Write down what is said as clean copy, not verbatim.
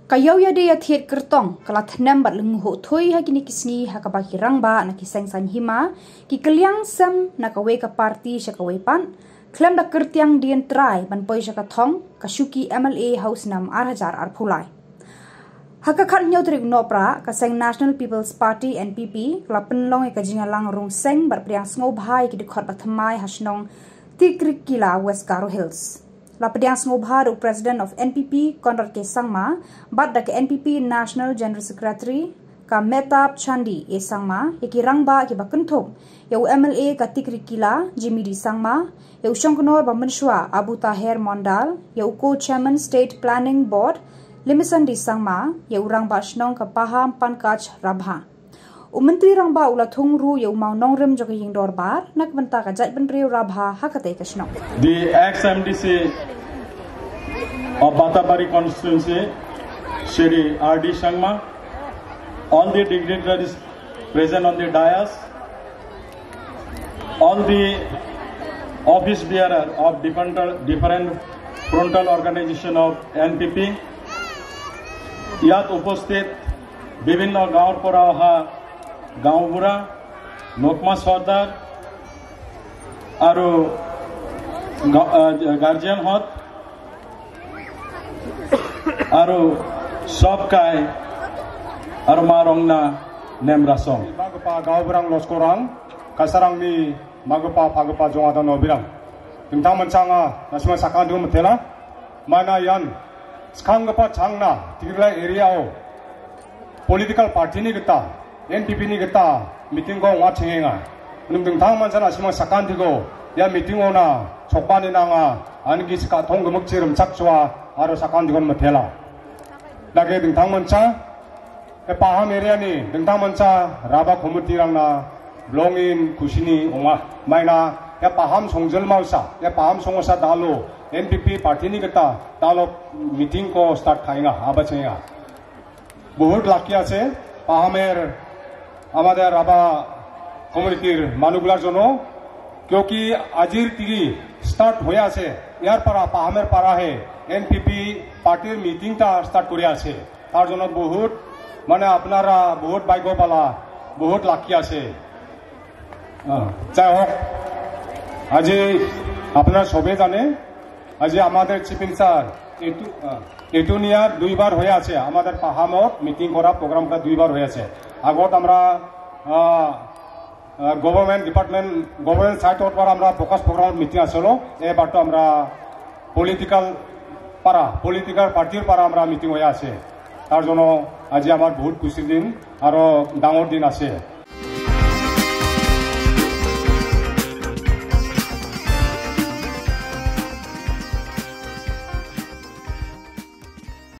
Kayau ya de ya thiet kertong kalat nambat lengu ho thoi ha kini kisni ha ka baki rangba na ki seng san hima ki keliang sam na ka we ka party sha ka we pan klem da kertiang dien trai ban poi sha ka thong ka shuki MLA house nam 8000 ar phulai ha ka khat nyau trik no pra ka seng National People's Party NPP klapen long e ka jinga lang rung seng bar priang sngo bhai ki de khot bathamai hasnong tikrik kila West Garo Hills. Lapadiang Snobhar, President of NPP, Conrad K. Sangma, Badda ke NPP National General Secretary, ka Metab Chandi e Sangma, yaki rangba ki bakenthok, yau MLA ka Tikrikila, Jimmy D. Sangma, yau Shongkonor Bamenshwa, Abu Taher Mondal, yau Co-Chairman State Planning Board, Limisan D. Sangma, yau rangba shnong ka Paham Pankaj Rabha. Menteri rangba ula thungru yau mau nongrem jogi hingdor bar nak benta ka jat benriu Rabha hakate kashnong. The ex-MDC of Batabari constituency, Shri R.D. Sangma, all the dignitaries present on the dais, all the office bearer of different frontal organization of NPP, ইয়াত উপস্থিত বিভিন্ন গাঁৱৰ পৰা অহা গাঁওবুঢ়া নকমা সৰ্দাৰ আৰু guardian হত আৰু সবকাই আৰু মাৰংনা নেমৰাসং মাগপা গাঁওবুঢ়াং লস্কৰাং কাছাৰাংনি মাগপা ফাগপা জঙাদান অবিৰাং नोंथांमोन चाङा नासिमा साखान्दु मथेला माना यान स्खांगपा चांगना तिग्ला एरियाओ पॉलिटिकल पार्टी नि गता NPP नि गता मीटिंग को वा छेंगा नोंथांमोन चाना नासिमा साखान्दुगो या मीटिंग ओना छकबानि नाङा आनगि सका थंगमक चिरम चाकचवा आरो साखान्दुगन मथेला लागे नोंथांमोन चा ए पाहाम एरिया नि नोंथांमोन चा राबा कमिटि रांना ब्लंगिन खुसिनि ओमा माइना या paham songjel mausa ya paham songosa dalo NPP party ni gata dalo meeting ko start khainga abachenga bahut laki ache pahamer amader raba communityr manugular jono kyonki ajir tiri start hoye ache yar para pahamer para he NPP partyr meeting ta start kore ache tar jono bahut mane apnara bahut baigo pala bahut laki ache jai hok আজি আপনারা সবে জানে আজি আমাদের chief in charge এটুনিয়া দুইবার হয়ে আছে আমাদের পাহামত মিটিং করা প্রোগ্রামটা দুইবার হয়েছে আগত আমরা গভর্নমেন্ট সাইটর পর আমরা ফোকাস প্রোগ্রাম মিটিং আসলো এবারতো আমরা পলিটিক্যাল পার্টির পারা আমরা মিটিং হয়ে আছে তার জন্য আজি আমার বহুত খুশির দিন আরো ডাঙর দিন আছে